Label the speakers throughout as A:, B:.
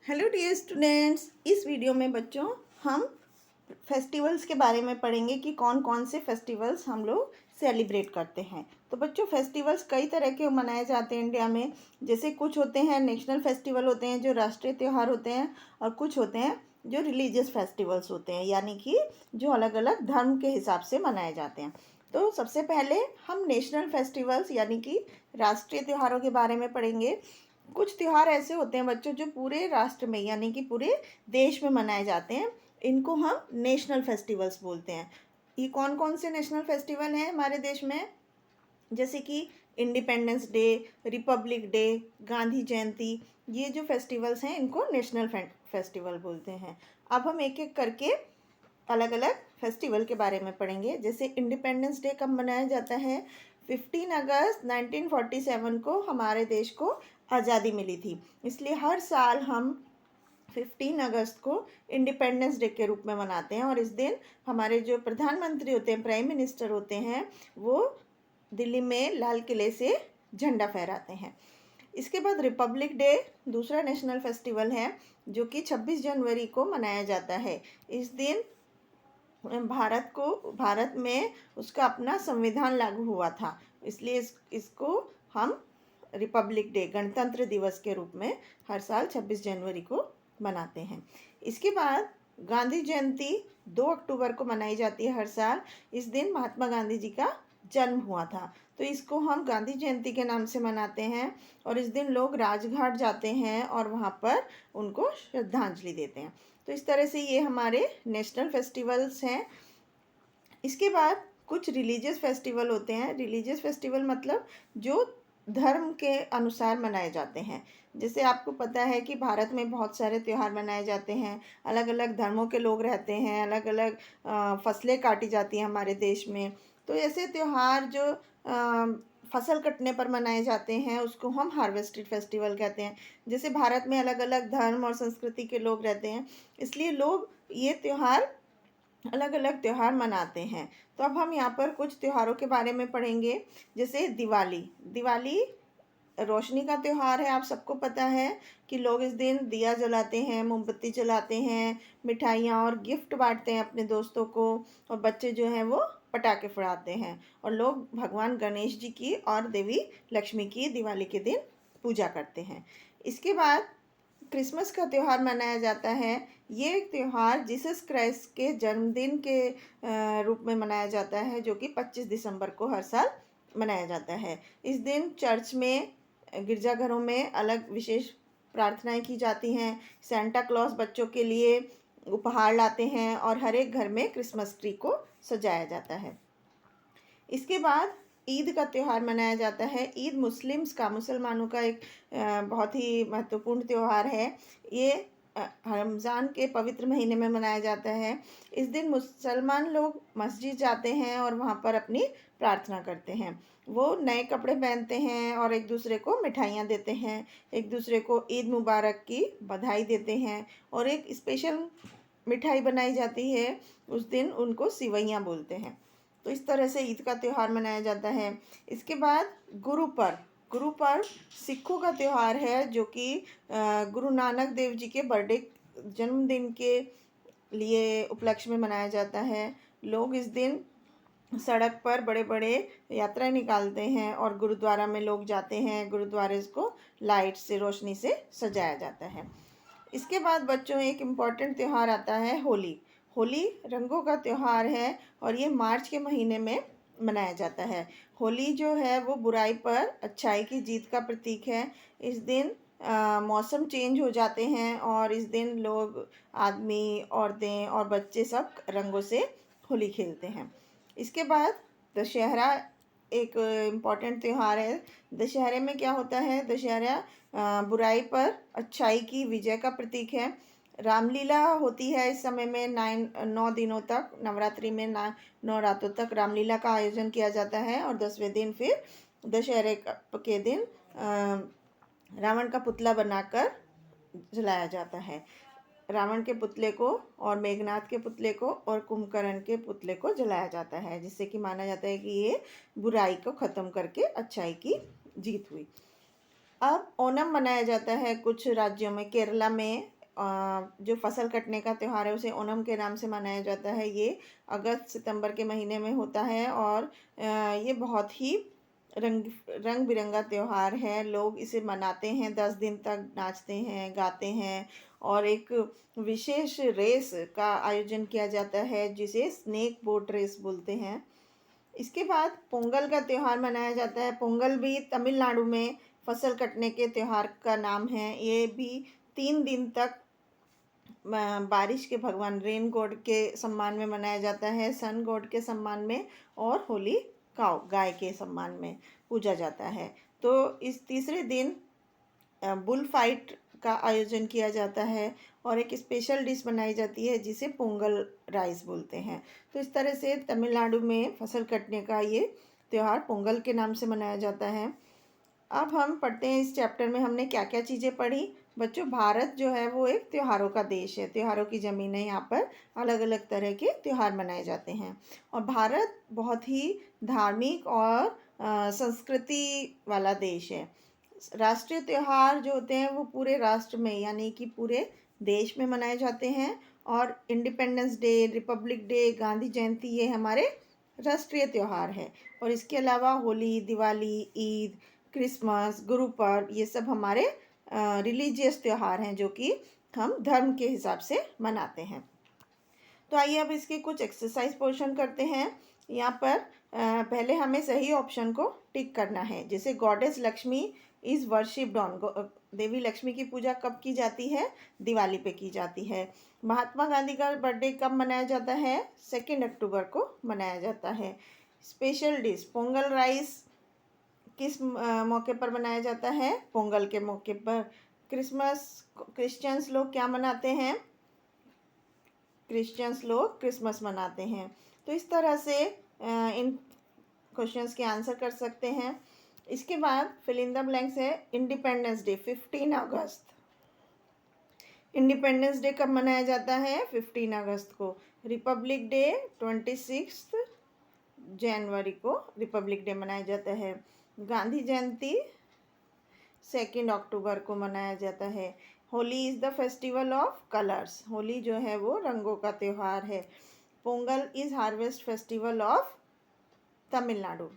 A: Hello dear students, इस video में बच्चों हम फेस्टिवल्स के बारे में पढ़ेंगे कि कौन कौन से फेस्टिवल्स हम लोग सेलिब्रेट करते हैं। तो बच्चों फेस्टिवल्स कई तरह के मनाए जाते हैं इंडिया में। जैसे कुछ होते हैं नेशनल फेस्टिवल होते हैं जो राष्ट्रीय त्यौहार होते हैं, और कुछ होते हैं जो रिलीजियस फेस्टिवल्स होते हैं, यानी कि जो अलग अलग धर्म के हिसाब से मनाए जाते हैं। तो सबसे पहले हम नेशनल फेस्टिवल्स यानी कि राष्ट्रीय त्योहारों के बारे में पढ़ेंगे। कुछ त्योहार ऐसे होते हैं बच्चों जो पूरे राष्ट्र में यानी कि पूरे देश में मनाए जाते हैं, इनको हम नेशनल फेस्टिवल्स बोलते हैं। ये कौन कौन से नेशनल फेस्टिवल हैं हमारे देश में? जैसे कि Independence Day, Republic Day, Gandhi Jayanti, ये जो फेस्टिवल्स हैं इनको नेशनल फेस्टिवल बोलते हैं। अब हम एक एक करके अलग अलग फेस्टिवल के बारे में पढ़ेंगे। जैसे इंडिपेंडेंस डे कब मनाया जाता है? 15 अगस्त 1947 को हमारे देश को आज़ादी मिली थी, इसलिए हर साल हम 15 अगस्त को इंडिपेंडेंस डे के रूप में मनाते हैं। और इस दिन हमारे जो प्रधानमंत्री होते हैं, प्राइम मिनिस्टर होते हैं, वो दिल्ली में लाल किले से झंडा फहराते हैं। इसके बाद रिपब्लिक डे दूसरा नेशनल फेस्टिवल है जो कि 26 जनवरी को मनाया जाता है। इस दिन भारत में उसका अपना संविधान लागू हुआ था, इसलिए इसको हम रिपब्लिक डे गणतंत्र दिवस के रूप में हर साल 26 जनवरी को मनाते हैं। इसके बाद गांधी जयंती 2 अक्टूबर को मनाई जाती है हर साल। इस दिन महात्मा गांधी जी का जन्म हुआ था, तो इसको हम गांधी जयंती के नाम से मनाते हैं। और इस दिन लोग राजघाट जाते हैं और वहाँ पर उनको श्रद्धांजलि देते हैं। तो इस तरह से ये हमारे नेशनल फेस्टिवल्स हैं। इसके बाद कुछ रिलीजियस फेस्टिवल होते हैं। रिलीजियस फेस्टिवल मतलब जो धर्म के अनुसार मनाए जाते हैं। जैसे आपको पता है कि भारत में बहुत सारे त्यौहार मनाए जाते हैं, अलग अलग धर्मों के लोग रहते हैं, अलग अलग फसलें काटी जाती हैं हमारे देश में। तो ऐसे त्यौहार जो फसल कटने पर मनाए जाते हैं उसको हम हार्वेस्टेड फेस्टिवल कहते हैं। जैसे भारत में अलग अलग धर्म और संस्कृति के लोग रहते हैं, इसलिए लोग ये त्यौहार अलग अलग त्यौहार मनाते हैं। तो अब हम यहाँ पर कुछ त्योहारों के बारे में पढ़ेंगे। जैसे दिवाली। दिवाली रोशनी का त्यौहार है। आप सबको पता है कि लोग इस दिन दिया जलाते हैं, मोमबत्ती जलाते हैं, मिठाइयाँ और गिफ्ट बांटते हैं अपने दोस्तों को, और बच्चे जो हैं वो पटाखे फोड़ाते हैं। और लोग भगवान गणेश जी की और देवी लक्ष्मी की दिवाली के दिन पूजा करते हैं। इसके बाद क्रिसमस का त्यौहार मनाया जाता है। ये त्यौहार जीसस क्राइस्ट के जन्मदिन के रूप में मनाया जाता है, जो कि 25 दिसंबर को हर साल मनाया जाता है। इस दिन चर्च में, गिरजाघरों में अलग विशेष प्रार्थनाएं की जाती हैं। सेंटा क्लॉज बच्चों के लिए उपहार लाते हैं और हर एक घर में क्रिसमस ट्री को सजाया जाता है। इसके बाद ईद का त्यौहार मनाया जाता है। ईद मुसलमानों का एक बहुत ही महत्वपूर्ण त्यौहार है। ये रमज़ान के पवित्र महीने में मनाया जाता है। इस दिन मुसलमान लोग मस्जिद जाते हैं और वहाँ पर अपनी प्रार्थना करते हैं। वो नए कपड़े पहनते हैं और एक दूसरे को मिठाइयाँ देते हैं, एक दूसरे को ईद मुबारक की बधाई देते हैं। और एक स्पेशल मिठाई बनाई जाती है, उस दिन उनको सिवैयाँ बोलते हैं। तो इस तरह से ईद का त्यौहार मनाया जाता है। इसके बाद गुरु पर्व सिखों का त्यौहार है, जो कि गुरु नानक देव जी के जन्मदिन के लिए उपलक्ष्य में मनाया जाता है। लोग इस दिन सड़क पर बड़े बड़े यात्राएं निकालते हैं और गुरुद्वारा में लोग जाते हैं। गुरुद्वारे को लाइट से, रोशनी से सजाया जाता है। इसके बाद बच्चों एक इम्पॉर्टेंट त्यौहार आता है होली। होली रंगों का त्यौहार है और ये मार्च के महीने में मनाया जाता है। होली जो है वो बुराई पर अच्छाई की जीत का प्रतीक है। इस दिन मौसम चेंज हो जाते हैं और इस दिन लोग, आदमी, औरतें और बच्चे सब रंगों से होली खेलते हैं। इसके बाद दशहरा एक इम्पॉर्टेंट त्यौहार है। दशहरे में क्या होता है? दशहरा बुराई पर अच्छाई की विजय का प्रतीक है। रामलीला होती है इस समय में 9 दिनों तक, नवरात्रि में 9 रातों तक रामलीला का आयोजन किया जाता है। और 10वें दिन फिर दशहरे के दिन रावण का पुतला बनाकर जलाया जाता है। रावण के पुतले को और मेघनाथ के पुतले को और कुंभकर्ण के पुतले को जलाया जाता है, जिससे कि माना जाता है कि ये बुराई को ख़त्म करके अच्छाई की जीत हुई। अब ओणम मनाया जाता है कुछ राज्यों में। केरला में जो फसल कटने का त्यौहार है उसे ओणम के नाम से मनाया जाता है। ये अगस्त सितंबर के महीने में होता है और ये बहुत ही रंग रंग बिरंगा त्यौहार है। लोग इसे मनाते हैं, 10 दिन तक नाचते हैं, गाते हैं और एक विशेष रेस का आयोजन किया जाता है जिसे स्नेक बोट रेस बोलते हैं। इसके बाद पोंगल का त्यौहार मनाया जाता है। पोंगल भी तमिलनाडु में फसल कटने के त्यौहार का नाम है। ये भी 3 दिन तक बारिश के भगवान रेन गॉड के सम्मान में मनाया जाता है, सन गॉड के सम्मान में और होली काऊ गाय के सम्मान में पूजा जाता है। तो इस तीसरे दिन बुल फाइट का आयोजन किया जाता है और एक स्पेशल डिश बनाई जाती है जिसे पोंगल राइस बोलते हैं। तो इस तरह से तमिलनाडु में फसल कटने का ये त्यौहार पोंगल के नाम से मनाया जाता है। अब हम पढ़ते हैं इस चैप्टर में हमने क्या क्या चीज़ें पढ़ी। बच्चों, भारत जो है वो एक त्योहारों का देश है, त्योहारों की ज़मीन है। यहाँ पर अलग अलग तरह के त्यौहार मनाए जाते हैं और भारत बहुत ही धार्मिक और संस्कृति वाला देश है। राष्ट्रीय त्यौहार जो होते हैं वो पूरे राष्ट्र में यानी कि पूरे देश में मनाए जाते हैं और Independence Day, Republic Day, Gandhi Jayanti ये हमारे राष्ट्रीय त्यौहार है। और इसके अलावा होली, दिवाली, ईद, क्रिसमस, गुरु पर्व ये सब हमारे रिलीजियस त्यौहार हैं जो कि हम धर्म के हिसाब से मनाते हैं। तो आइए अब इसके कुछ एक्सरसाइज पोर्शन करते हैं। यहाँ पर पहले हमें सही ऑप्शन को टिक करना है। जैसे goddess Lakshmi is worshipped on, देवी लक्ष्मी की पूजा कब की जाती है? दिवाली पे की जाती है। महात्मा गांधी का बर्थडे कब मनाया जाता है? 2 अक्टूबर को मनाया जाता है। स्पेशल डिश पोंगल राइस किस मौके पर बनाया जाता है? पोंगल के मौके पर। क्रिसमस क्रिश्चियंस लोग क्या मनाते हैं? क्रिश्चियंस लोग क्रिसमस मनाते हैं। तो इस तरह से इन क्वेश्चंस के आंसर कर सकते हैं। इसके बाद फिल इन द ब्लैंक्स है। इंडिपेंडेंस डे 15 अगस्त। इंडिपेंडेंस डे कब मनाया जाता है? 15 अगस्त को। रिपब्लिक डे 26 जनवरी को रिपब्लिक डे मनाया जाता है। गांधी जयंती 2 अक्टूबर को मनाया जाता है। Holi is the festival of colours, Holi जो है वो रंगों का त्यौहार है। Pongal is harvest festival of Tamil Nadu.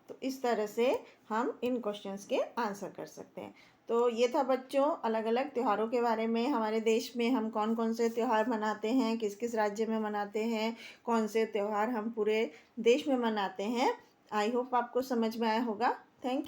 A: तो इस तरह से हम इन क्वेश्चंस के आंसर कर सकते हैं। तो ये था बच्चों अलग अलग त्योहारों के बारे में। हमारे देश में हम कौन कौन से त्यौहार मनाते हैं, किस किस राज्य में मनाते हैं, कौन से त्यौहार हम पूरे देश में मनाते हैं। आई होप आपको समझ में आया होगा। Thank you.